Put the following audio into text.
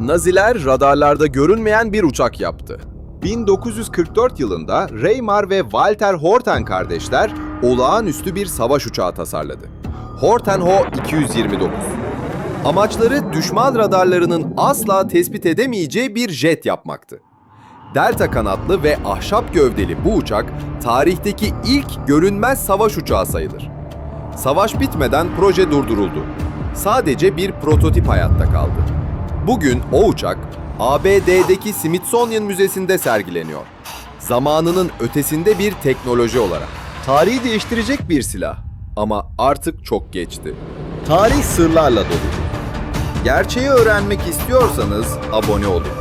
Naziler radarlarda görünmeyen bir uçak yaptı. 1944 yılında Reymar ve Walter Horten kardeşler olağanüstü bir savaş uçağı tasarladı. Horten-Ho 229. Amaçları düşman radarlarının asla tespit edemeyeceği bir jet yapmaktı. Delta kanatlı ve ahşap gövdeli bu uçak tarihteki ilk görünmez savaş uçağı sayılır. Savaş bitmeden proje durduruldu. Sadece bir prototip hayatta kaldı. Bugün o uçak ABD'deki Smithsonian Müzesi'nde sergileniyor. Zamanının ötesinde bir teknoloji olarak. Tarihi değiştirecek bir silah ama artık çok geçti. Tarih sırlarla dolu. Gerçeği öğrenmek istiyorsanız abone olun.